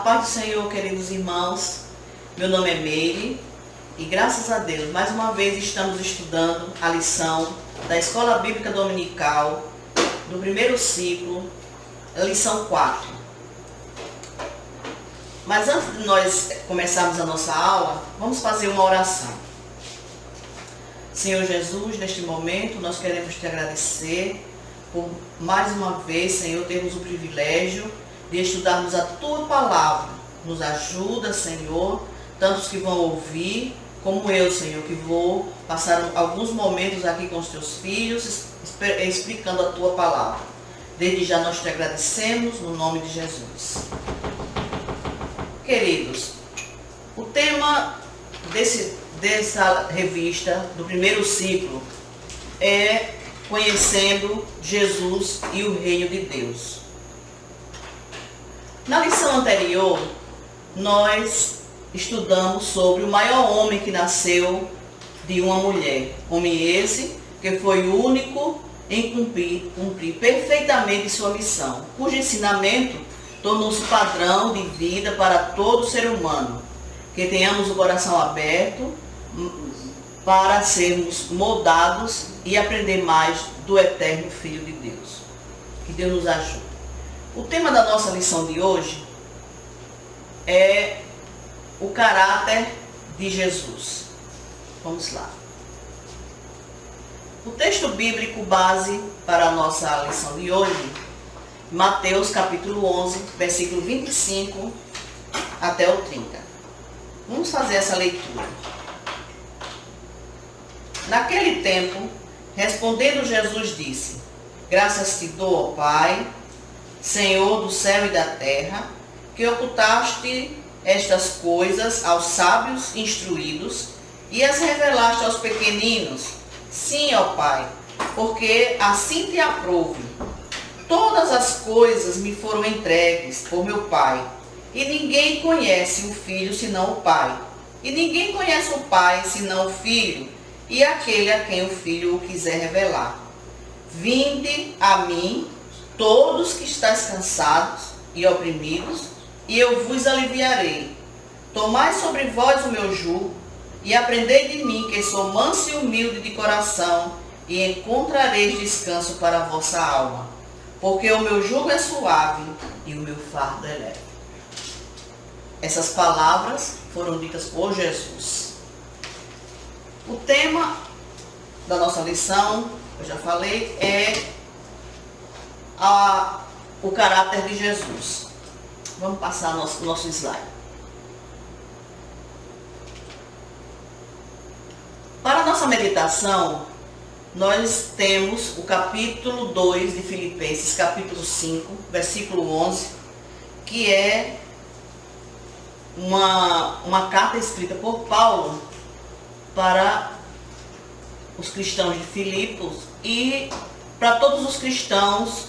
paz do Senhor, queridos irmãos. Meu nome é Meire e graças a Deus, mais uma vez estamos estudando a lição da Escola Bíblica Dominical do primeiro ciclo, a lição 4. Mas antes de nós começarmos a nossa aula, vamos fazer uma oração. Senhor Jesus, neste momento nós queremos te agradecer por mais uma vez, Senhor, termos o privilégio de estudarmos a Tua Palavra. Nos ajuda, Senhor, tantos que vão ouvir, como eu, Senhor, que vou passar alguns momentos aqui com os Teus filhos, explicando a Tua Palavra. Desde já nós te agradecemos, no nome de Jesus. Queridos, o tema dessa revista, do primeiro ciclo, é Conhecendo Jesus e o Reino de Deus. Na lição anterior, nós estudamos sobre o maior homem que nasceu de uma mulher. Homem esse que foi o único em cumprir perfeitamente sua missão, cujo ensinamento tornou-se padrão de vida para todo ser humano. Que tenhamos o coração aberto para sermos moldados e aprender mais do eterno Filho de Deus. Que Deus nos ajude. O tema da nossa lição de hoje é o caráter de Jesus. Vamos lá. O texto bíblico base para a nossa lição de hoje, Mateus capítulo 11, versículo 25 até o 30. Vamos fazer essa leitura. Naquele tempo, respondendo Jesus disse: Graças te dou, ó Pai, Senhor do céu e da terra, que ocultaste estas coisas aos sábios instruídos e as revelaste aos pequeninos. Sim, ó Pai, porque assim te aprouve. Todas as coisas me foram entregues por meu Pai, e ninguém conhece o Filho senão o Pai. E ninguém conhece o Pai senão o Filho, e aquele a quem o Filho o quiser revelar. Vinde a mim, todos que estáis cansados e oprimidos, e eu vos aliviarei. Tomai sobre vós o meu jugo, e aprendei de mim, que sou manso e humilde de coração, e encontrareis descanso para a vossa alma. Porque o meu jugo é suave e o meu fardo é leve. Essas palavras foram ditas por Jesus. O tema da nossa lição, eu já falei, é o caráter de Jesus. Vamos passar nosso slide. Para a nossa meditação, nós temos o capítulo 2 de Filipenses, capítulo 5, versículo 11, que é uma carta escrita por Paulo para os cristãos de Filipos e para todos os cristãos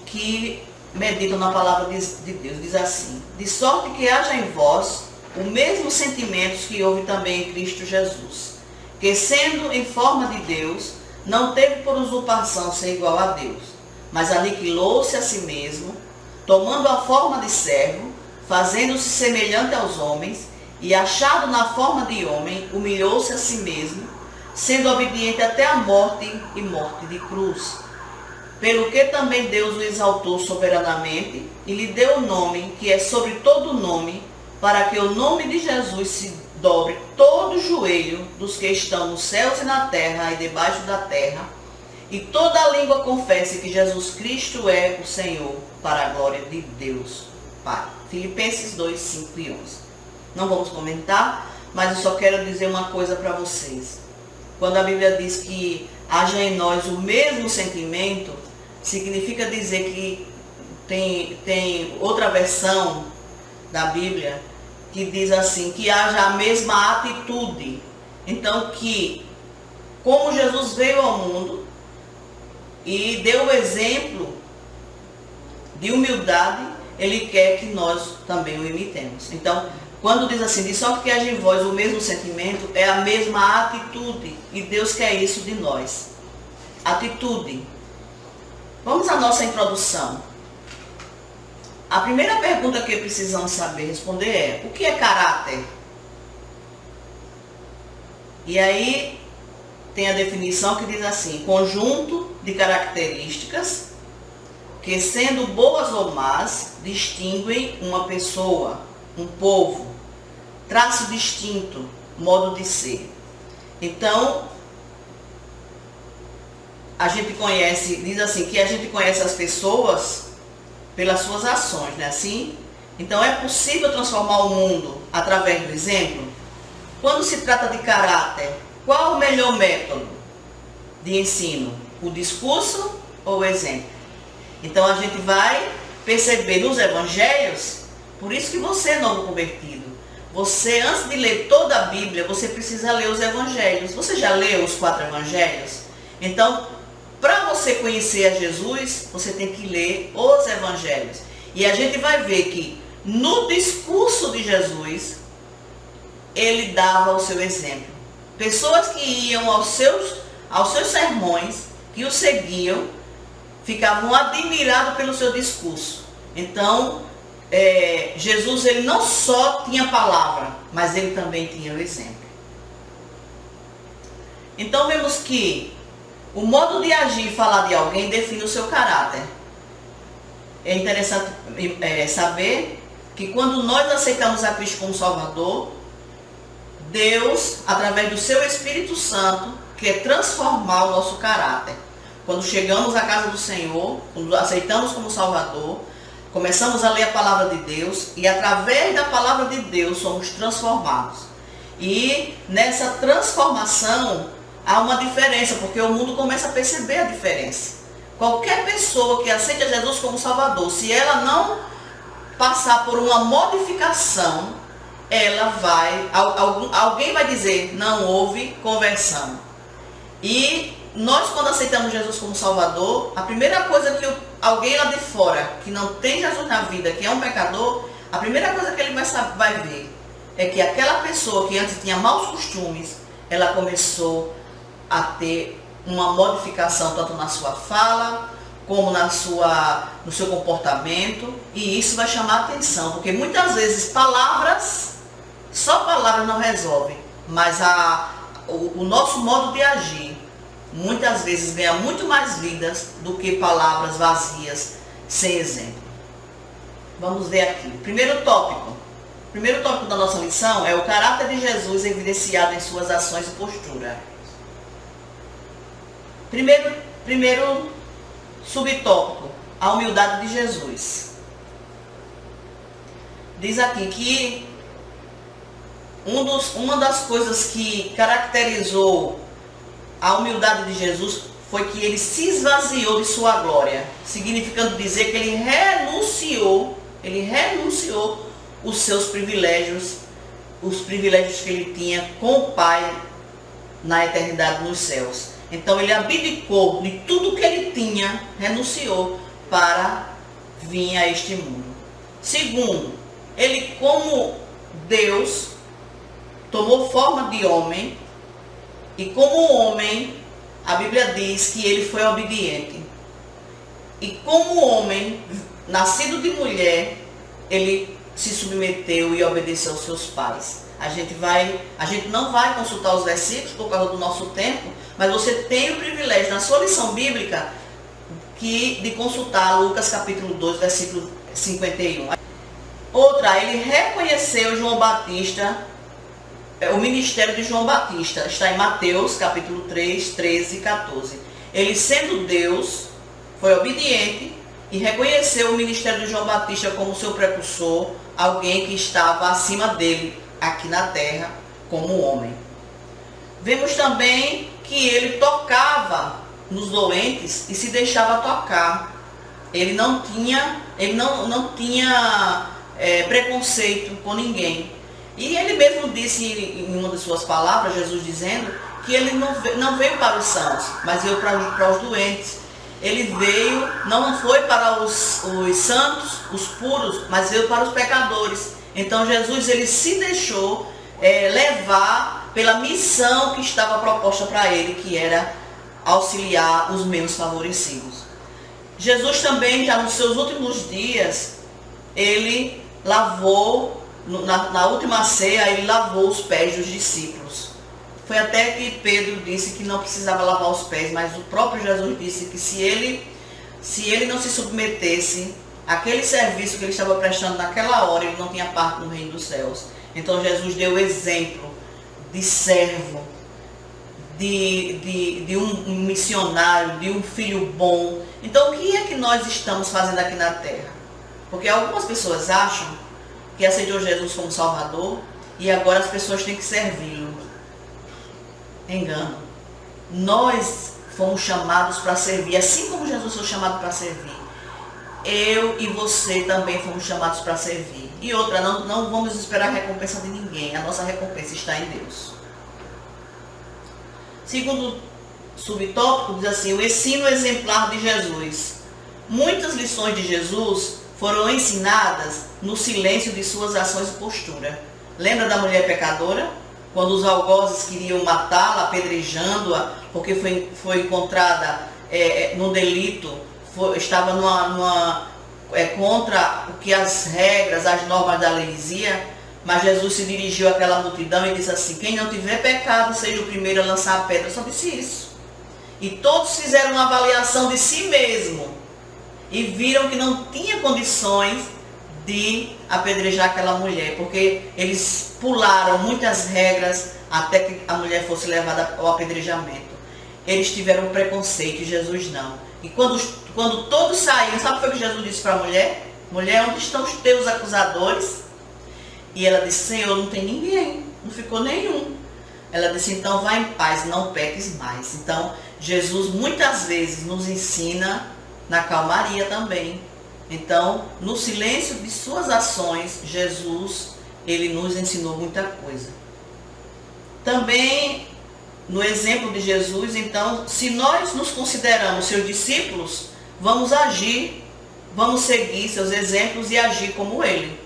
que meditam na palavra de Deus. Diz assim: de sorte que haja em vós o mesmo sentimento que houve também em Cristo Jesus, que sendo em forma de Deus, não teve por usurpação ser igual a Deus, mas aniquilou-se a si mesmo, tomando a forma de servo, fazendo-se semelhante aos homens, e achado na forma de homem, humilhou-se a si mesmo, sendo obediente até a morte e morte de cruz. Pelo que também Deus o exaltou soberanamente e lhe deu o nome que é sobre todo nome, para que o nome de Jesus se dobre todo o joelho dos que estão nos céus e na terra e debaixo da terra, e toda a língua confesse que Jesus Cristo é o Senhor, para a glória de Deus Pai. Filipenses 2, 5 e 11. Não vamos comentar, mas eu só quero dizer uma coisa para vocês. Quando a Bíblia diz que haja em nós o mesmo sentimento, significa dizer que tem outra versão da Bíblia que diz assim, que haja a mesma atitude. Então, que como Jesus veio ao mundo e deu o exemplo de humildade, Ele quer que nós também o imitemos. Então, quando diz assim, de sorte que haja em vós o mesmo sentimento, é a mesma atitude. E Deus quer isso de nós. Atitude. Vamos à nossa introdução. A primeira pergunta que precisamos saber responder é: o que é caráter? E aí tem a definição que diz assim: conjunto de características que, sendo boas ou más, distinguem uma pessoa, um povo, traço distinto, modo de ser. Então, a gente conhece, diz assim, que a gente conhece as pessoas pelas suas ações, não é assim? Então, é possível transformar o mundo através do exemplo? Quando se trata de caráter, qual o melhor método de ensino? O discurso ou o exemplo? Então, a gente vai perceber nos evangelhos, por isso que você é novo convertido. Você, antes de ler toda a Bíblia, você precisa ler os evangelhos. Você já leu os 4 evangelhos? Então, para você conhecer a Jesus, você tem que ler os evangelhos. E a gente vai ver que no discurso de Jesus, ele dava o seu exemplo. Pessoas que iam aos seus sermões, que o seguiam, ficavam admirados pelo seu discurso. Então, Jesus, ele não só tinha palavra, mas ele também tinha o exemplo. Então, vemos que o modo de agir e falar de alguém define o seu caráter. É interessante saber que quando nós aceitamos a Cristo como Salvador, Deus, através do seu Espírito Santo, quer transformar o nosso caráter. Quando chegamos à casa do Senhor, quando aceitamos como Salvador, começamos a ler a palavra de Deus e através da palavra de Deus somos transformados. E nessa transformação há uma diferença, porque o mundo começa a perceber a diferença. Qualquer pessoa que aceite Jesus como Salvador, se ela não passar por uma modificação, ela vai, alguém vai dizer, não houve conversão. E nós, quando aceitamos Jesus como Salvador, a primeira coisa que alguém lá de fora, que não tem Jesus na vida, que é um pecador, a primeira coisa que ele vai ver é que aquela pessoa que antes tinha maus costumes, ela começou a ter uma modificação tanto na sua fala, como no seu comportamento, e isso vai chamar a atenção, porque muitas vezes só palavras não resolvem, mas o nosso modo de agir, muitas vezes ganha muito mais vidas do que palavras vazias, sem exemplo. Vamos ver aqui. O primeiro tópico da nossa lição é o caráter de Jesus evidenciado em suas ações e postura. Primeiro subtópico, a humildade de Jesus. Diz aqui que uma das coisas que caracterizou a humildade de Jesus foi que ele se esvaziou de sua glória, significando dizer que ele renunciou os seus privilégios, os privilégios que ele tinha com o Pai na eternidade nos céus. Então ele abdicou de tudo que ele tinha, renunciou para vir a este mundo. Segundo, ele como Deus tomou forma de homem, e como homem, a Bíblia diz que ele foi obediente. E como homem, nascido de mulher, ele se submeteu e obedeceu aos seus pais. A gente não vai consultar os versículos por causa do nosso tempo, mas você tem o privilégio na sua lição bíblica de consultar Lucas capítulo 2, versículo 51. Outra, ele reconheceu João Batista, o ministério de João Batista, está em Mateus capítulo 3, 13 e 14. Ele, sendo Deus, foi obediente e reconheceu o ministério de João Batista como seu precursor, alguém que estava acima dele aqui na terra como homem. Vemos também que ele tocava nos doentes e se deixava tocar. Ele não tinha preconceito com ninguém. E ele mesmo disse em uma de suas palavras, Jesus dizendo, que ele não veio para os sãos, mas veio para os doentes. Ele veio, não foi para os santos, os puros, mas veio para os pecadores. Então Jesus, ele se deixou levar pela missão que estava proposta para ele, que era auxiliar os menos favorecidos. Jesus também, já nos seus últimos dias, ele lavou, na última ceia, ele lavou os pés dos discípulos. Foi até que Pedro disse que não precisava lavar os pés, mas o próprio Jesus disse que se ele não se submetesse àquele serviço que ele estava prestando naquela hora, ele não tinha parte no reino dos céus. Então Jesus deu exemplo de servo, de um missionário, de um filho bom. Então o que é que nós estamos fazendo aqui na terra? Porque algumas pessoas acham que aceitou Jesus como Salvador e agora as pessoas têm que servi-lo. Engano. Nós fomos chamados para servir, assim como Jesus foi chamado para servir. Eu e você também fomos chamados para servir. E outra, não vamos esperar a recompensa de ninguém. A nossa recompensa está em Deus. Segundo subtópico, diz assim: o ensino exemplar de Jesus. Muitas lições de Jesus foram ensinadas no silêncio de suas ações e postura. Lembra da mulher pecadora? Quando os algozes queriam matá-la, apedrejando-a, porque foi encontrada no delito, estava contra o que as regras, as normas da lei diziam, mas Jesus se dirigiu àquela multidão e disse assim: quem não tiver pecado, seja o primeiro a lançar a pedra. Só disse isso. E todos fizeram uma avaliação de si mesmo e viram que não tinha condições de apedrejar aquela mulher, porque eles pularam muitas regras até que a mulher fosse levada ao apedrejamento. Eles tiveram preconceito e Jesus não. E quando todos saíram, sabe o que foi que Jesus disse para a mulher? Mulher, onde estão os teus acusadores? E ela disse: Senhor, não tem ninguém, não ficou nenhum. Ela disse: então vá em paz, não peques mais. Então Jesus muitas vezes nos ensina na calmaria também. Então, no silêncio de suas ações, Jesus, ele nos ensinou muita coisa. Também, no exemplo de Jesus, então, se nós nos consideramos seus discípulos, vamos agir, vamos seguir seus exemplos e agir como ele.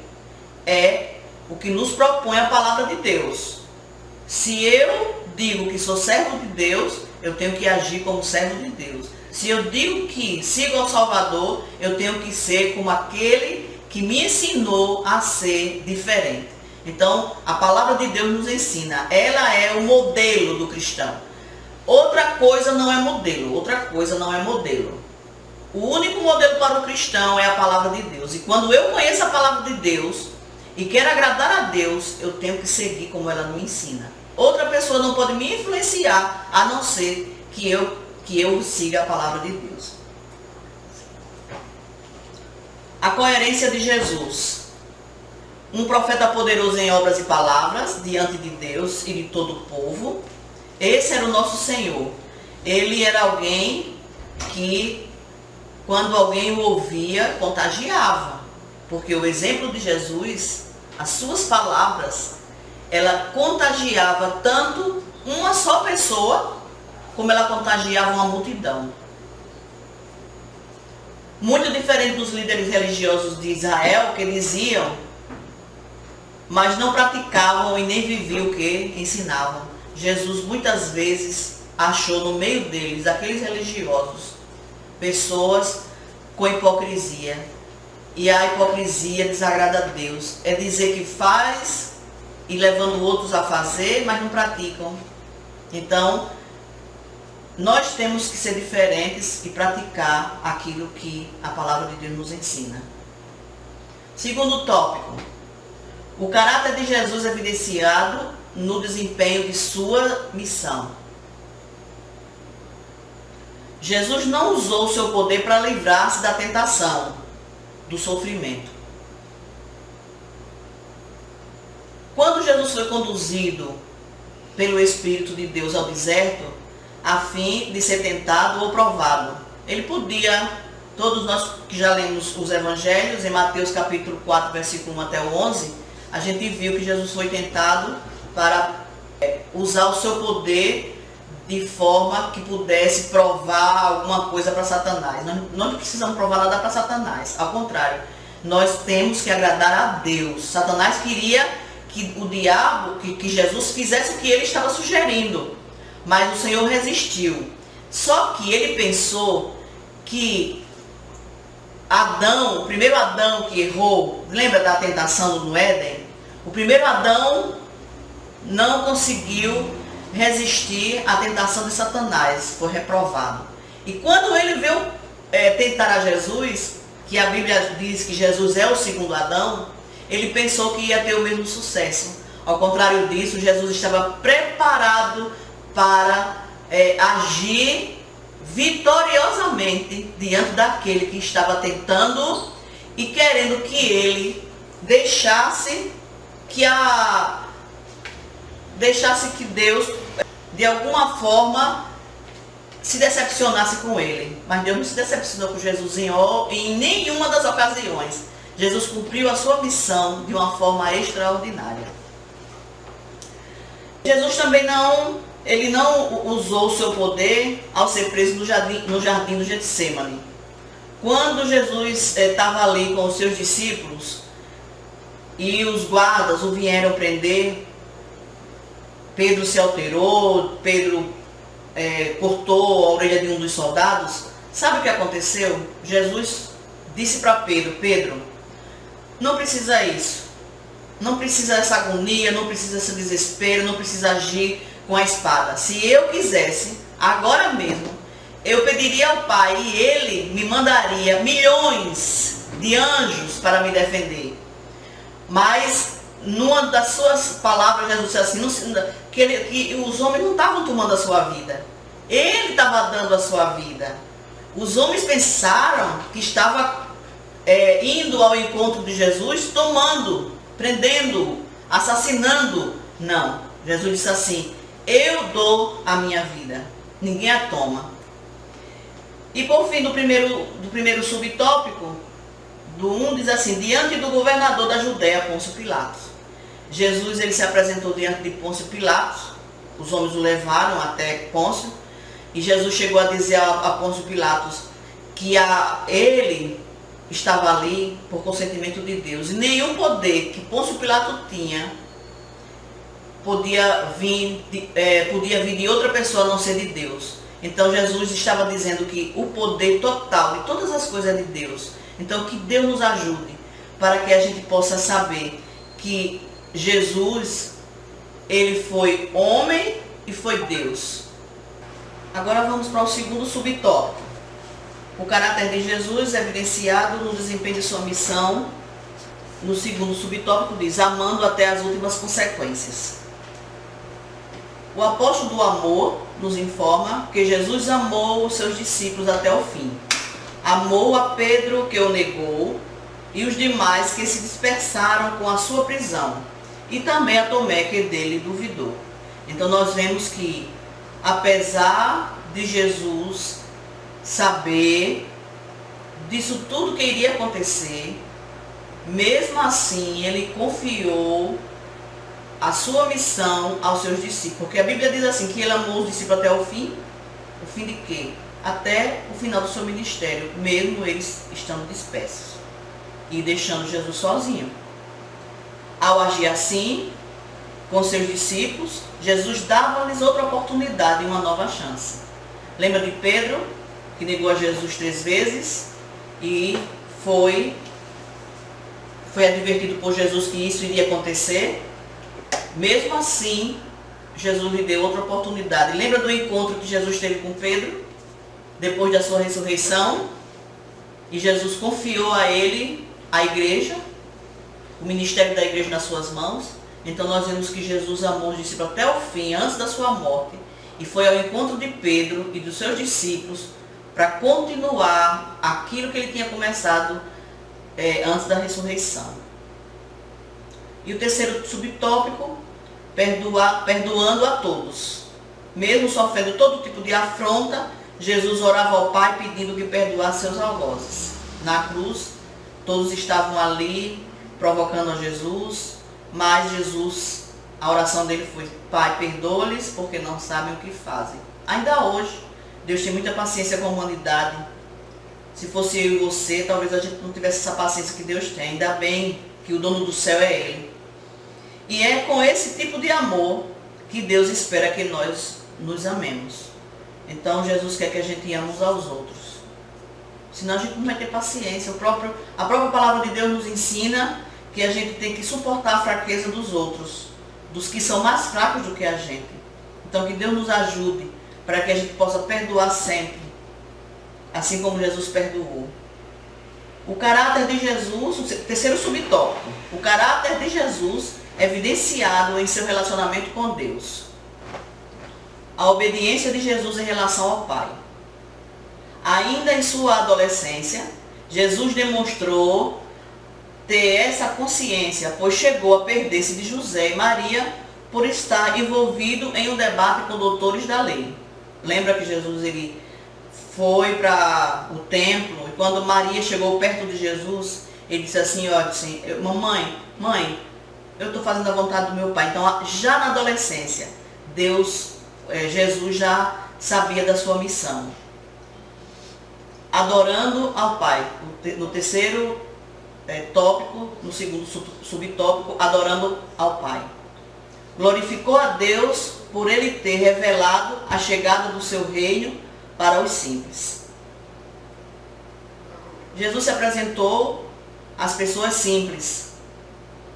É o que nos propõe a palavra de Deus. Se eu digo que sou servo de Deus, eu tenho que agir como servo de Deus. Se eu digo que sigo ao Salvador, eu tenho que ser como aquele que me ensinou a ser diferente. Então, a palavra de Deus nos ensina. Ela é o modelo do cristão. Outra coisa não é modelo. O único modelo para o cristão é a palavra de Deus. E quando eu conheço a palavra de Deus e quero agradar a Deus, eu tenho que seguir como ela me ensina. Outra pessoa não pode me influenciar, a não ser que eu siga a palavra de Deus. A coerência de Jesus. Um profeta poderoso em obras e palavras, diante de Deus e de todo o povo. Esse era o nosso Senhor. Ele era alguém que, quando alguém o ouvia, contagiava. Porque o exemplo de Jesus, as suas palavras, ela contagiava tanto uma só pessoa, como ela contagiava uma multidão. Muito diferente dos líderes religiosos de Israel, que diziam, mas não praticavam e nem viviam o que ensinavam. Jesus muitas vezes achou no meio deles, aqueles religiosos, pessoas com hipocrisia. E a hipocrisia desagrada a Deus. É dizer que faz e levando outros a fazer, mas não praticam. Então, nós temos que ser diferentes e praticar aquilo que a palavra de Deus nos ensina. Segundo tópico, o caráter de Jesus é evidenciado no desempenho de sua missão. Jesus não usou o seu poder para livrar-se da tentação, do sofrimento. Quando Jesus foi conduzido pelo Espírito de Deus ao deserto, a fim de ser tentado ou provado, ele podia, todos nós que já lemos os evangelhos, em Mateus capítulo 4, versículo 1 até o 11, a gente viu que Jesus foi tentado para usar o seu poder de forma que pudesse provar alguma coisa para Satanás. Nós não precisamos provar nada para Satanás, ao contrário, nós temos que agradar a Deus. Satanás queria que o diabo, que Jesus fizesse o que ele estava sugerindo, mas o Senhor resistiu. Só que ele pensou que Adão, o primeiro Adão que errou, lembra da tentação no Éden? O primeiro Adão não conseguiu resistir à tentação de Satanás, foi reprovado. E quando ele veio tentar a Jesus, que a Bíblia diz que Jesus é o segundo Adão, ele pensou que ia ter o mesmo sucesso. Ao contrário disso, Jesus estava preparado para agir vitoriosamente diante daquele que estava tentando e querendo que ele deixasse que Deus, de alguma forma, se decepcionasse com ele. Mas Deus não se decepcionou com Jesus em nenhuma das ocasiões. Jesus cumpriu a sua missão de uma forma extraordinária. Jesus também não usou o seu poder ao ser preso no jardim do Getsêmani. Quando Jesus estava ali com os seus discípulos e os guardas o vieram prender, Pedro se alterou, Pedro cortou a orelha de um dos soldados. Sabe o que aconteceu? Jesus disse para Pedro: Pedro, não precisa isso, não precisa essa agonia, não precisa esse desespero, não precisa agir com a espada. Se eu quisesse, agora mesmo, eu pediria ao Pai e Ele me mandaria milhões de anjos para me defender. Mas numa das suas palavras, Jesus disse assim, que os homens não estavam tomando a sua vida. Ele estava dando a sua vida. Os homens pensaram que estava indo ao encontro de Jesus, tomando, prendendo, assassinando. Não. Jesus disse assim: eu dou a minha vida, ninguém a toma. E por fim, do primeiro subtópico, do 1 diz assim: diante do governador da Judéia, Pôncio Pilatos. Jesus ele se apresentou diante de Pôncio Pilatos, os homens o levaram até Pôncio, e Jesus chegou a dizer a Pôncio Pilatos que ele estava ali por consentimento de Deus, e nenhum poder que Pôncio Pilatos tinha podia vir de outra pessoa a não ser de Deus. Então Jesus estava dizendo que o poder total de todas as coisas é de Deus. Então que Deus nos ajude para que a gente possa saber que Jesus, ele foi homem e foi Deus. Agora vamos para o segundo subtópico. O caráter de Jesus é evidenciado no desempenho de sua missão. No segundo subtópico diz: amando até as últimas consequências. O apóstolo do amor nos informa que Jesus amou os seus discípulos até o fim. Amou a Pedro, que o negou, e os demais que se dispersaram com a sua prisão, e também a Tomé, que dele duvidou. Então nós vemos que, apesar de Jesus saber disso tudo que iria acontecer, mesmo assim ele confiou a sua missão aos seus discípulos. Porque a Bíblia diz assim, que ele amou os discípulos até o fim. O fim de quê? Até o final do seu ministério, mesmo eles estando dispersos e deixando Jesus sozinho. Ao agir assim com seus discípulos, Jesus dava-lhes outra oportunidade e uma nova chance. Lembra de Pedro, que negou a Jesus 3 vezes e foi advertido por Jesus que isso iria acontecer? Mesmo assim, Jesus lhe deu outra oportunidade. Lembra do encontro que Jesus teve com Pedro, depois da sua ressurreição? E Jesus confiou a ele a igreja, o ministério da igreja nas suas mãos. Então nós vemos que Jesus amou os discípulos até o fim, antes da sua morte, e foi ao encontro de Pedro e dos seus discípulos para continuar aquilo que ele tinha começado antes da ressurreição. E o terceiro subtópico, perdoando a todos. Mesmo sofrendo todo tipo de afronta, Jesus orava ao Pai pedindo que perdoasse seus algozes. Na cruz, todos estavam ali provocando a Jesus, mas Jesus, a oração dele foi: Pai, perdoa-lhes porque não sabem o que fazem. Ainda hoje, Deus tem muita paciência com a humanidade. Se fosse eu e você, talvez a gente não tivesse essa paciência que Deus tem. Ainda bem que o dono do céu é Ele. E é com esse tipo de amor que Deus espera que nós nos amemos. Então Jesus quer que a gente ame uns aos outros. Senão a gente não vai ter paciência. A própria palavra de Deus nos ensina que a gente tem que suportar a fraqueza dos outros, dos que são mais fracos do que a gente. Então que Deus nos ajude para que a gente possa perdoar sempre, assim como Jesus perdoou. O caráter de Jesus, o terceiro subtópico, o caráter de Jesus evidenciado em seu relacionamento com Deus. A obediência de Jesus em relação ao Pai. Ainda em sua adolescência, Jesus demonstrou ter essa consciência, pois chegou a perder-se de José e Maria por estar envolvido em um debate com doutores da lei. Lembra que Jesus ele foi para o templo e quando Maria chegou perto de Jesus, ele disse assim, ó, assim, mãe, eu estou fazendo a vontade do meu Pai. Então, já na adolescência, Jesus já sabia da sua missão. Adorando ao Pai. No terceiro tópico, no segundo subtópico, adorando ao Pai. Glorificou a Deus por Ele ter revelado a chegada do seu reino para os simples. Jesus se apresentou às pessoas simples.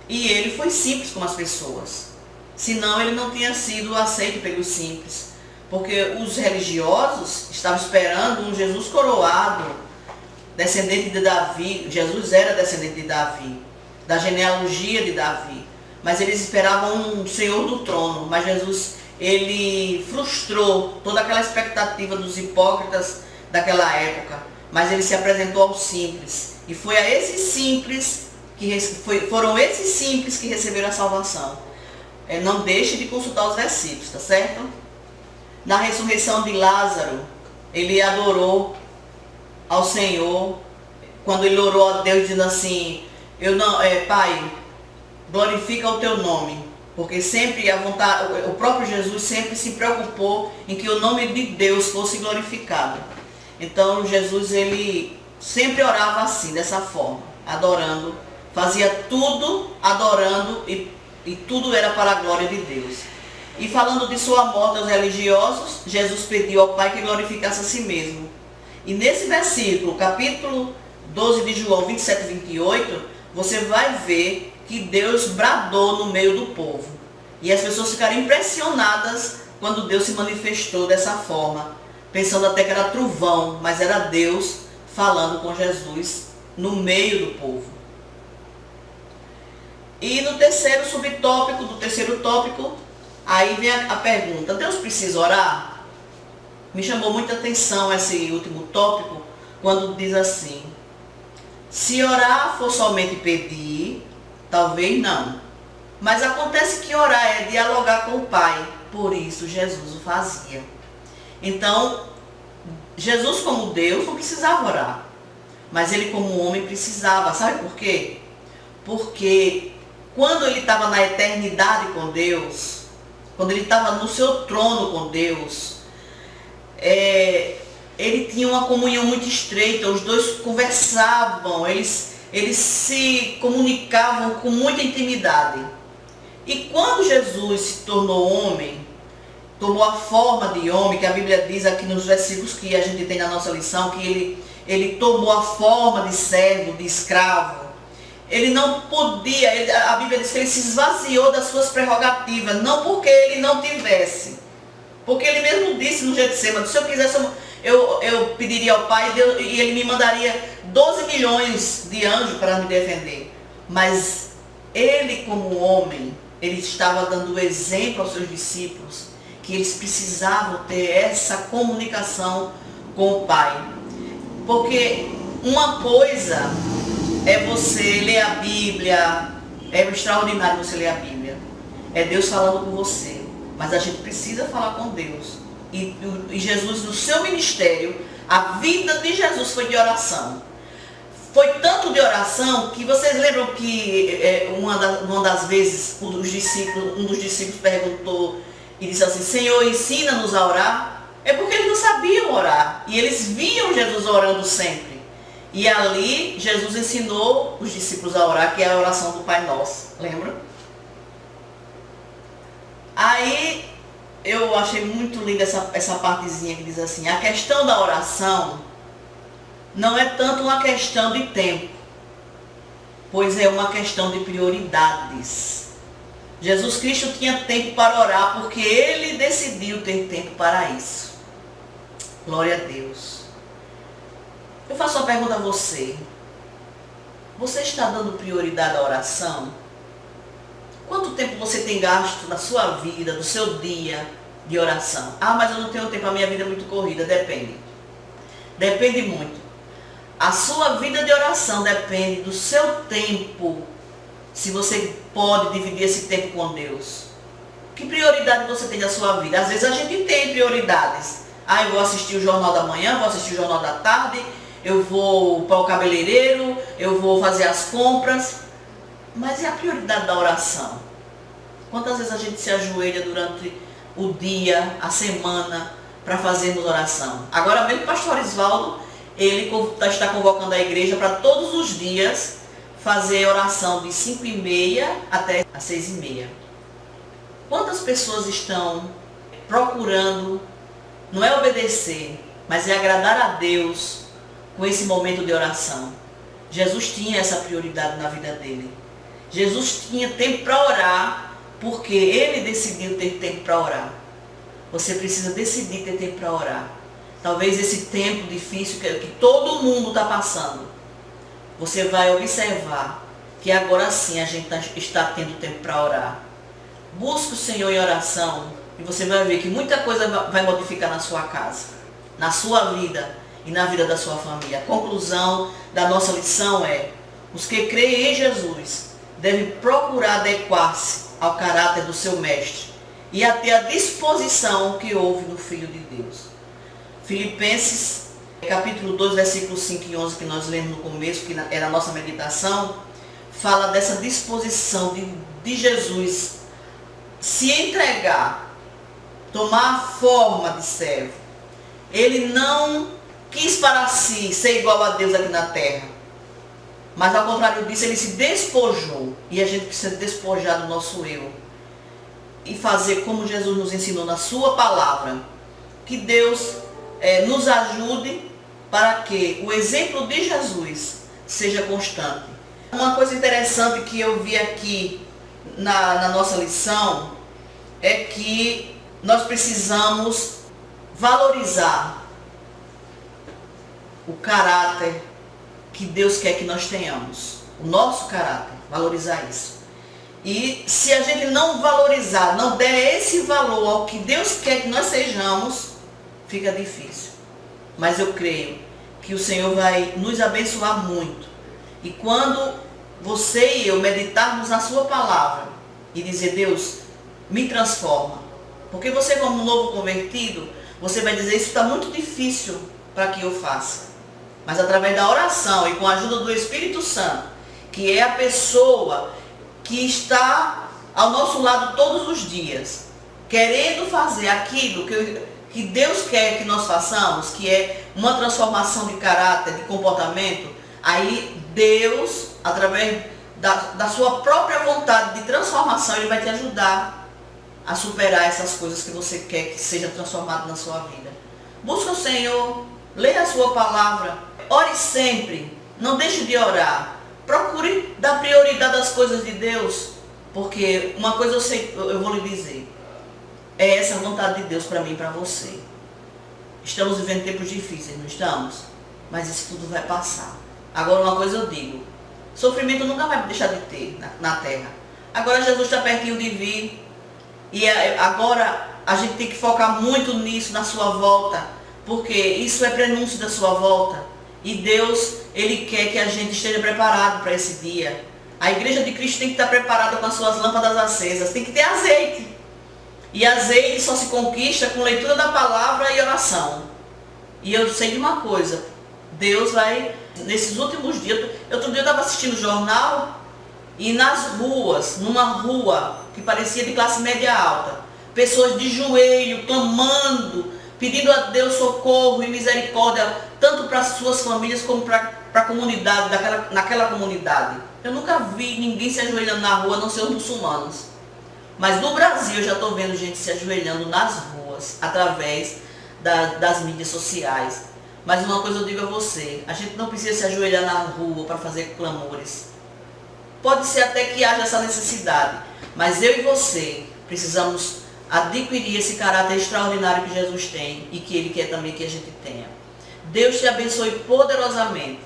E Ele foi simples como as pessoas. Senão Ele não tinha sido aceito pelos simples. Porque os religiosos estavam esperando um Jesus coroado, descendente de Davi. Jesus era descendente de Davi, da genealogia de Davi. Mas eles esperavam um Senhor do trono. Mas Jesus, ele frustrou toda aquela expectativa dos hipócritas daquela época. Mas ele se apresentou aos simples. E foi a esses simples, foram esses simples que receberam a salvação. Não deixe de consultar os versículos, tá certo? Na ressurreição de Lázaro, ele adorou ao Senhor, quando ele orou a Deus dizendo assim, Pai, glorifica o teu nome, porque sempre o próprio Jesus sempre se preocupou em que o nome de Deus fosse glorificado. Então Jesus ele sempre orava assim, dessa forma, adorando, fazia tudo adorando e tudo era para a glória de Deus. E falando de sua morte aos religiosos, Jesus pediu ao Pai que glorificasse a si mesmo. E nesse versículo, capítulo 12 de João, 27 e 28, você vai ver que Deus bradou no meio do povo. E as pessoas ficaram impressionadas quando Deus se manifestou dessa forma, pensando até que era trovão, mas era Deus falando com Jesus no meio do povo. E no terceiro subtópico, do terceiro tópico, aí vem a pergunta, Deus precisa orar? Me chamou muita atenção esse último tópico, quando diz assim, se orar for somente pedir, talvez não. Mas acontece que orar é dialogar com o Pai, por isso Jesus o fazia. Então, Jesus como Deus não precisava orar, mas ele como homem precisava, sabe por quê? Porque quando ele estava na eternidade com Deus, quando ele estava no seu trono com Deus, ele tinha uma comunhão muito estreita, os dois conversavam, eles se comunicavam com muita intimidade. E quando Jesus se tornou homem, tomou a forma de homem, que a Bíblia diz aqui nos versículos que a gente tem na nossa lição, que ele tomou a forma de servo, de escravo. Ele não podia, a Bíblia diz que ele se esvaziou das suas prerrogativas, não porque ele não tivesse. Porque ele mesmo disse no Getsemane, se eu quisesse, eu pediria ao Pai e ele me mandaria 12 milhões de anjos para me defender. Mas ele como homem, ele estava dando exemplo aos seus discípulos, que eles precisavam ter essa comunicação com o Pai. Porque uma coisa é você ler a Bíblia, é extraordinário você ler a Bíblia, é Deus falando com você, mas a gente precisa falar com Deus. E Jesus, no seu ministério, a vida de Jesus foi de oração. Foi tanto de oração que vocês lembram que uma das vezes um dos discípulos perguntou e disse assim, Senhor, ensina-nos a orar. É porque eles não sabiam orar. E eles viam Jesus orando sempre. E ali Jesus ensinou os discípulos a orar, que é a oração do Pai Nosso. Lembra? Aí eu achei muito linda essa partezinha que diz assim, a questão da oração não é tanto uma questão de tempo, pois é uma questão de prioridades. Jesus Cristo tinha tempo para orar porque ele decidiu ter tempo para isso. Glória a Deus. Eu faço uma pergunta a você. Você está dando prioridade à oração? Quanto tempo você tem gasto na sua vida, no seu dia de oração? Ah, mas eu não tenho tempo, a minha vida é muito corrida. Depende. Depende muito. A sua vida de oração depende do seu tempo, se você pode dividir esse tempo com Deus. Que prioridade você tem na sua vida? Às vezes a gente tem prioridades. Ah, eu vou assistir o Jornal da Manhã, vou assistir o Jornal da Tarde, eu vou para o cabeleireiro, eu vou fazer as compras. Mas e a prioridade da oração? Quantas vezes a gente se ajoelha durante o dia, a semana, para fazermos oração? Agora mesmo o pastor Osvaldo, ele está convocando a igreja para todos os dias fazer oração de 5h30 até as 6h30. Quantas pessoas estão procurando, não é obedecer, mas é agradar a Deus com esse momento de oração? Jesus tinha essa prioridade na vida dele. Jesus tinha tempo para orar, porque ele decidiu ter tempo para orar. Você precisa decidir ter tempo para orar. Talvez esse tempo difícil que todo mundo está passando, você vai observar que agora sim a gente está tendo tempo para orar. Busque o Senhor em oração e você vai ver que muita coisa vai modificar na sua casa, na sua vida e na vida da sua família. A conclusão da nossa lição é: os que creem em Jesus devem procurar adequar-se ao caráter do seu mestre e a ter a disposição que houve no Filho de Deus. Filipenses, capítulo 2, versículos 5 e 11, que nós lemos no começo, que era a nossa meditação, fala dessa disposição de Jesus se entregar, tomar a forma de servo. Ele não quis para si ser igual a Deus aqui na terra, mas ao contrário disso, ele se despojou. E a gente precisa despojar do nosso eu e fazer como Jesus nos ensinou na sua palavra. Que Deus nos ajude para que o exemplo de Jesus seja constante. Uma coisa interessante que eu vi aqui na nossa lição é que nós precisamos valorizar o caráter que Deus quer que nós tenhamos. O nosso caráter, valorizar isso. E se a gente não valorizar, não der esse valor ao que Deus quer que nós sejamos, fica difícil. Mas eu creio que o Senhor vai nos abençoar muito. E quando você e eu meditarmos na sua palavra e dizer: Deus, me transforma. Porque você, como novo convertido, você vai dizer: isso está muito difícil para que eu faça. Mas através da oração e com a ajuda do Espírito Santo, que é a pessoa que está ao nosso lado todos os dias, querendo fazer aquilo que Deus quer que nós façamos, que é uma transformação de caráter, de comportamento, aí Deus, através da sua própria vontade de transformação, Ele vai te ajudar a superar essas coisas que você quer que seja transformado na sua vida. Busca o Senhor, leia a sua palavra, ore sempre, não deixe de orar. Procure dar prioridade às coisas de Deus, porque uma coisa eu vou lhe dizer, é essa a vontade de Deus para mim e para você. Estamos vivendo tempos difíceis, não estamos? Mas isso tudo vai passar. Agora uma coisa eu digo, sofrimento nunca vai deixar de ter na terra. Agora Jesus está pertinho de vir, e agora a gente tem que focar muito nisso, na sua volta, porque isso é prenúncio da sua volta. E Deus, Ele quer que a gente esteja preparado para esse dia. A igreja de Cristo tem que estar preparada com as suas lâmpadas acesas, tem que ter azeite. E azeite só se conquista com leitura da palavra e oração. E eu sei de uma coisa, Deus vai, nesses últimos dias, outro dia eu estava assistindo o jornal, e nas ruas, numa rua que parecia de classe média alta, pessoas de joelho, clamando, pedindo a Deus socorro e misericórdia, tanto para as suas famílias como para a comunidade, naquela comunidade. Eu nunca vi ninguém se ajoelhando na rua, a não ser os muçulmanos. Mas no Brasil eu já estou vendo gente se ajoelhando nas ruas, através das mídias sociais. Mas uma coisa eu digo a você, a gente não precisa se ajoelhar na rua para fazer clamores. Pode ser até que haja essa necessidade, mas eu e você precisamos adquirir esse caráter extraordinário que Jesus tem e que Ele quer também que a gente tenha. Deus te abençoe poderosamente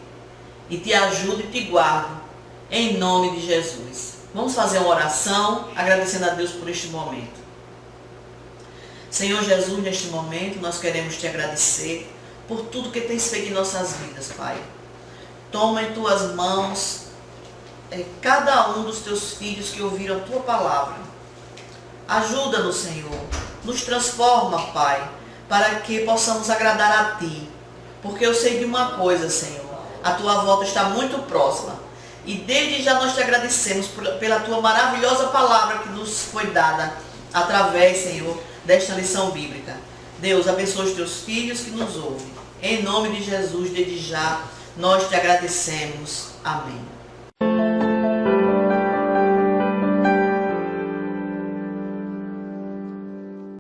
e te ajude e te guarde em nome de Jesus. Vamos fazer uma oração agradecendo a Deus por este momento. Senhor Jesus, neste momento nós queremos te agradecer por tudo que tens feito em nossas vidas, Pai. Toma em tuas mãos cada um dos teus filhos que ouviram a tua palavra. Ajuda-nos, Senhor. Nos transforma, Pai, para que possamos agradar a Ti. Porque eu sei de uma coisa, Senhor. A Tua volta está muito próxima. E desde já nós te agradecemos pela Tua maravilhosa palavra que nos foi dada através, Senhor, desta lição bíblica. Deus, abençoe os Teus filhos que nos ouvem. Em nome de Jesus, desde já, nós te agradecemos. Amém.